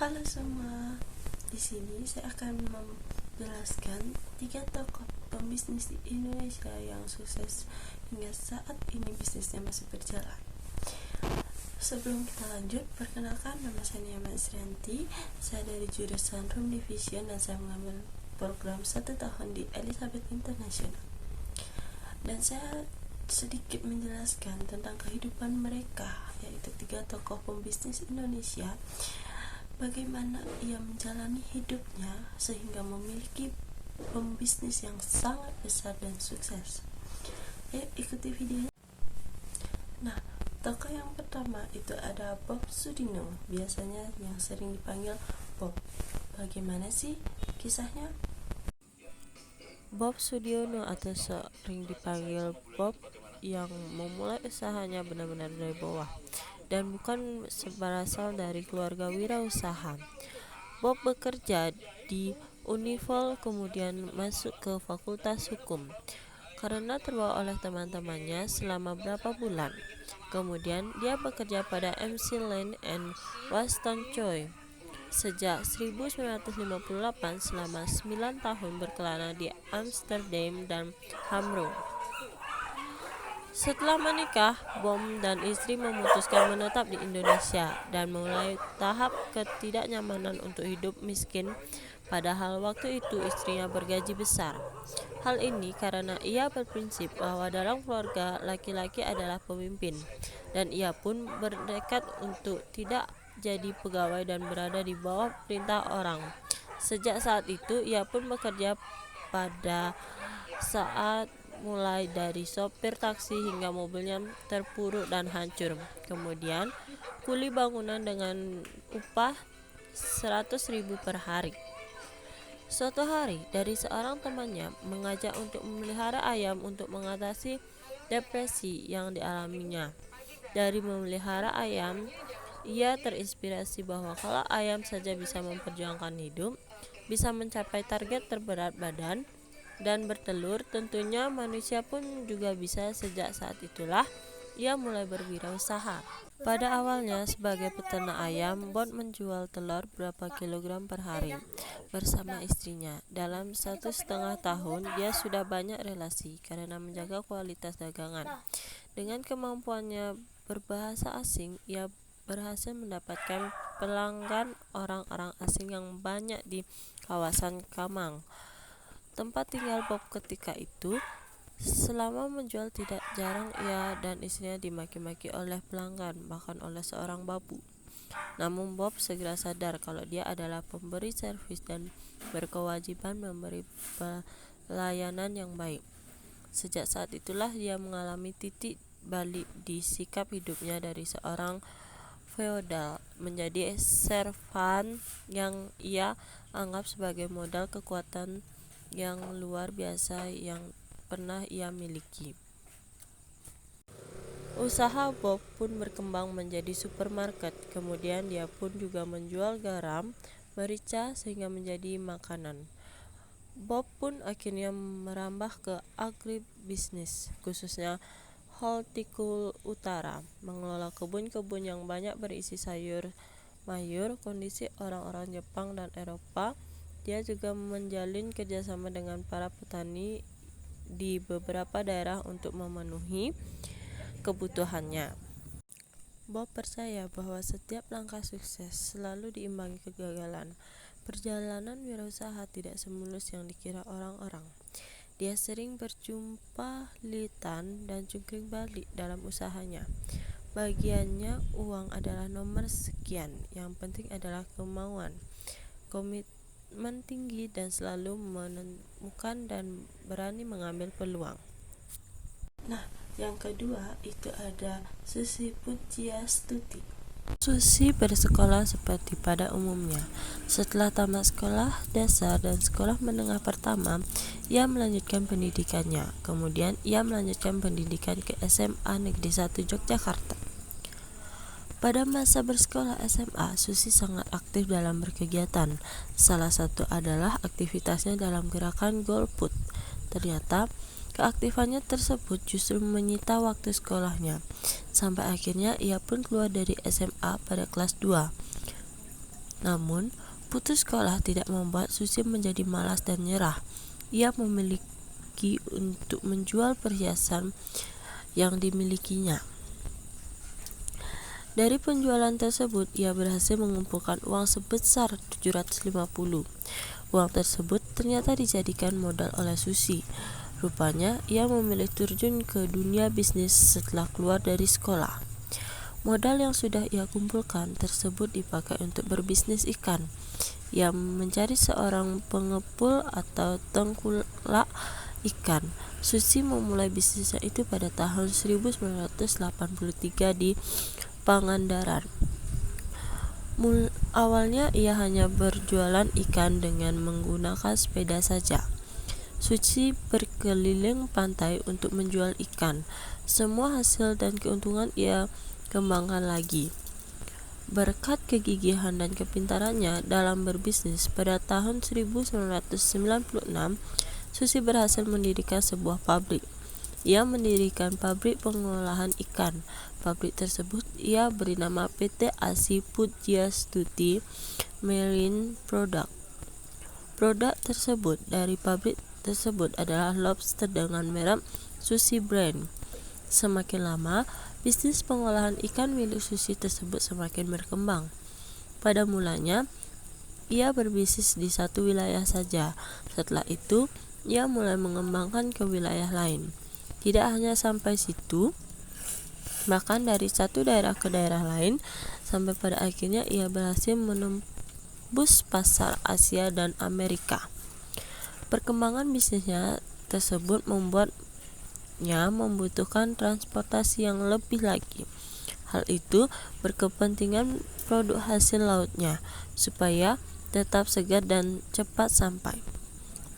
Halo semua, di sini saya akan menjelaskan 3 tokoh pembisnis di Indonesia yang sukses hingga saat ini bisnisnya masih berjalan. Sebelum kita lanjut, perkenalkan nama saya Niama Srianti. Saya dari jurusan Room Division dan saya mengambil program 1 tahun di Elizabeth International. Dan saya sedikit menjelaskan tentang kehidupan mereka, yaitu 3 tokoh pembisnis Indonesia. Bagaimana ia menjalani hidupnya sehingga memiliki pembisnis yang sangat besar dan sukses. Ayo ikuti videonya. Nah, tokoh yang pertama itu ada Bob Sudino, biasanya yang sering dipanggil Bob. Bagaimana sih kisahnya? Bob Sudiono atau sering dipanggil Bob yang memulai usahanya benar-benar dari bawah dan bukan berasal dari keluarga wirausaha. Bob bekerja di Unifol, kemudian masuk ke Fakultas Hukum karena terbawa oleh teman-temannya selama beberapa bulan. Kemudian dia bekerja pada MC Lane and Waston Choy sejak 1958 selama 9 tahun berkelana di Amsterdam dan Hamburg. Setelah menikah, Bob dan istri memutuskan menetap di Indonesia dan mulai tahap ketidaknyamanan untuk hidup miskin, padahal waktu itu istrinya bergaji besar. Hal ini karena ia berprinsip bahwa dalam keluarga laki-laki adalah pemimpin, dan ia pun bertekad untuk tidak jadi pegawai dan berada di bawah perintah orang. Sejak saat itu, ia pun bekerja pada saat mulai dari sopir taksi hingga mobilnya terpuruk dan hancur. Kemudian kuli bangunan dengan upah 100.000 per hari. Suatu hari, dari seorang temannya mengajak untuk memelihara ayam untuk mengatasi depresi yang dialaminya. Dari memelihara ayam, ia terinspirasi bahwa kalau ayam saja bisa memperjuangkan hidup, bisa mencapai target terberat badan, dan bertelur, tentunya manusia pun juga bisa. Sejak saat itulah ia mulai berwirausaha. Pada awalnya sebagai peternak ayam, Bob menjual telur berapa kilogram per hari bersama istrinya. Dalam 1,5 tahun, dia sudah banyak relasi karena menjaga kualitas dagangan. Dengan kemampuannya berbahasa asing, ia berhasil mendapatkan pelanggan orang-orang asing yang banyak di kawasan Kamang, tempat tinggal Bob ketika itu. Selama menjual, tidak jarang ia dan istrinya dimaki-maki oleh pelanggan, bahkan oleh seorang babu. Namun Bob segera sadar kalau dia adalah pemberi servis dan berkewajiban memberi pelayanan yang baik. Sejak saat itulah dia mengalami titik balik di sikap hidupnya dari seorang feodal menjadi servan yang ia anggap sebagai modal kekuatan yang luar biasa yang pernah ia miliki. Usaha Bob pun berkembang menjadi supermarket. Kemudian dia pun juga menjual garam, merica sehingga menjadi makanan. Bob pun akhirnya merambah ke agribisnis, khususnya hortikul utara, mengelola kebun-kebun yang banyak berisi sayur mayur. Kondisi orang-orang Jepang dan Eropa. Dia juga menjalin kerjasama dengan para petani di beberapa daerah untuk memenuhi kebutuhannya. Bob percaya bahwa setiap langkah sukses selalu diimbangi kegagalan. Perjalanan wirausaha tidak semulus yang dikira orang-orang. Dia sering berjumpa litan dan jungkring balik dalam usahanya. Bagiannya uang adalah nomor sekian, yang penting adalah kemauan, komitmen tinggi, dan selalu menemukan dan berani mengambil peluang. Nah, yang kedua itu ada Susi Pujiastuti. Susi bersekolah seperti pada umumnya. Setelah tamat sekolah dasar dan sekolah menengah pertama, ia melanjutkan pendidikannya. Kemudian ia melanjutkan pendidikan ke SMA Negeri 1 Yogyakarta. Pada masa bersekolah SMA, Susi sangat aktif dalam berkegiatan. Salah satu adalah aktivitasnya dalam gerakan golput. Ternyata keaktifannya tersebut justru menyita waktu sekolahnya, sampai akhirnya ia pun keluar dari SMA pada kelas 2. Namun, putus sekolah tidak membuat Susi menjadi malas dan nyerah. Ia memiliki untuk menjual perhiasan yang dimilikinya. Dari penjualan tersebut, ia berhasil mengumpulkan uang sebesar 750. Uang tersebut ternyata dijadikan modal oleh Susi. Rupanya, ia memilih terjun ke dunia bisnis setelah keluar dari sekolah. Modal yang sudah ia kumpulkan tersebut dipakai untuk berbisnis ikan. Ia mencari seorang pengepul atau tengkulak ikan. Susi memulai bisnisnya itu pada tahun 1983 di Pangandaran. Awalnya ia hanya berjualan ikan dengan menggunakan sepeda saja. Susi berkeliling pantai untuk menjual ikan. Semua hasil dan keuntungan ia kembangkan lagi. Berkat kegigihan dan kepintarannya dalam berbisnis, pada tahun 1996 Susi berhasil mendirikan sebuah pabrik. Ia mendirikan pabrik pengolahan ikan. Pabrik tersebut ia beri nama PT ASI Pujiastuti Marine Product. Produk tersebut dari pabrik tersebut adalah lobster dengan merek Susi Brand. Semakin lama, bisnis pengolahan ikan milik Susi tersebut semakin berkembang. Pada mulanya, ia berbisnis di satu wilayah saja. Setelah itu, ia mulai mengembangkan ke wilayah lain. Tidak hanya sampai situ, bahkan dari satu daerah ke daerah lain, sampai pada akhirnya ia berhasil menembus pasar Asia dan Amerika. Perkembangan bisnisnya tersebut membutuhkan transportasi yang lebih lagi. Hal itu berkepentingan produk hasil lautnya supaya tetap segar dan cepat sampai.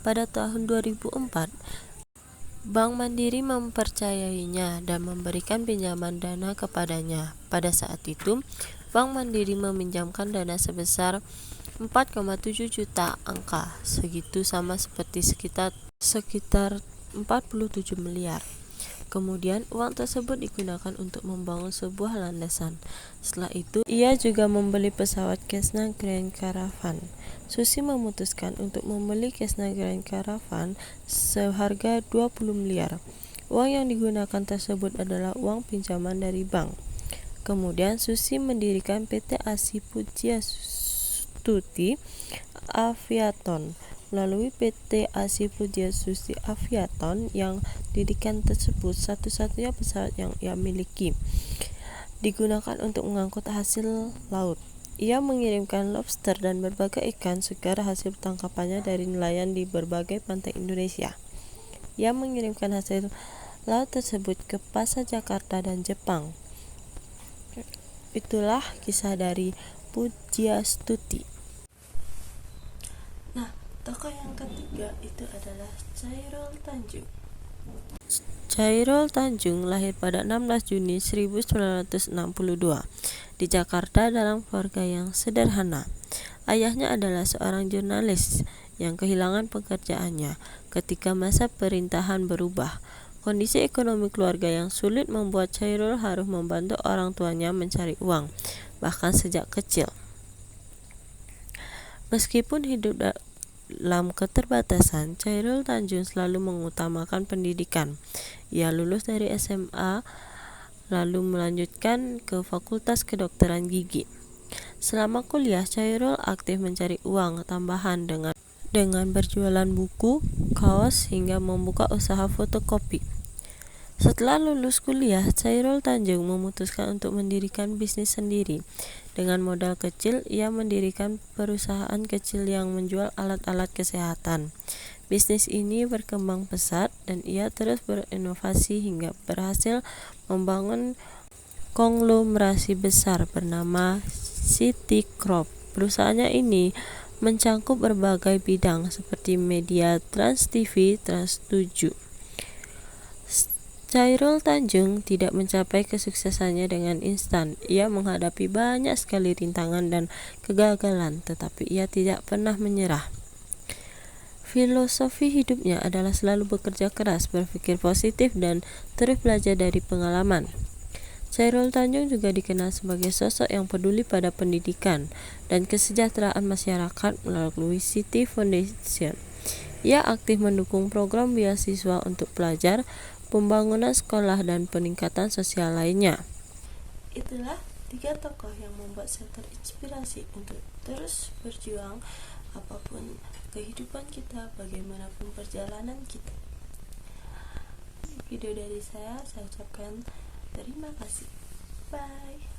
Pada tahun 2004, Bank Mandiri mempercayainya dan memberikan pinjaman dana kepadanya. Pada saat itu, Bank Mandiri meminjamkan dana sebesar 4,7 juta angka. Segitu sama seperti sekitar 47 miliar. Kemudian uang tersebut digunakan untuk membangun sebuah landasan. Setelah itu, ia juga membeli pesawat Cessna Grand Caravan. Susi memutuskan untuk membeli Cessna Grand Caravan seharga 20 miliar. Uang yang digunakan tersebut adalah uang pinjaman dari bank. Kemudian Susi mendirikan PT ASI Pujiastuti Aviaton. Melalui PT ASI Pujiastuti Aviaton yang didirikan tersebut, satu-satunya pesawat yang ia miliki digunakan untuk mengangkut hasil laut. Ia mengirimkan lobster dan berbagai ikan segar hasil tangkapannya dari nelayan di berbagai pantai Indonesia. Ia mengirimkan hasil laut tersebut ke pasar Jakarta dan Jepang. Itulah kisah dari Pujiastuti. Tokoh yang ketiga itu adalah Chairul Tanjung. Chairul Tanjung lahir pada 16 Juni 1962 di Jakarta dalam keluarga yang sederhana. Ayahnya adalah seorang jurnalis yang kehilangan pekerjaannya ketika masa pemerintahan berubah. Kondisi ekonomi keluarga yang sulit membuat Chairul harus membantu orang tuanya mencari uang, bahkan sejak kecil. Meskipun hidup dalam keterbatasan, Chairul Tanjung selalu mengutamakan pendidikan. Ia lulus dari SMA, lalu melanjutkan ke Fakultas Kedokteran Gigi. Selama kuliah, Chairul aktif mencari uang tambahan dengan berjualan buku, kaos, hingga membuka usaha fotokopi. Setelah lulus kuliah, Chairul Tanjung memutuskan untuk mendirikan bisnis sendiri. Dengan modal kecil, ia mendirikan perusahaan kecil yang menjual alat-alat kesehatan. Bisnis ini berkembang pesat dan ia terus berinovasi hingga berhasil membangun konglomerasi besar bernama City Crop. Perusahaannya ini mencakup berbagai bidang seperti media, Trans TV, Trans 7. Chairul Tanjung tidak mencapai kesuksesannya dengan instan. Ia menghadapi banyak sekali rintangan dan kegagalan, tetapi ia tidak pernah menyerah. Filosofi hidupnya adalah selalu bekerja keras, berpikir positif, dan terus belajar dari pengalaman. Chairul Tanjung juga dikenal sebagai sosok yang peduli pada pendidikan dan kesejahteraan masyarakat melalui City Foundation. Ia aktif mendukung program beasiswa untuk pelajar, pembangunan sekolah, dan peningkatan sosial lainnya. Itulah 3 tokoh yang membuat saya terinspirasi untuk terus berjuang apapun kehidupan kita, bagaimanapun perjalanan kita. Video dari saya ucapkan terima kasih. Bye.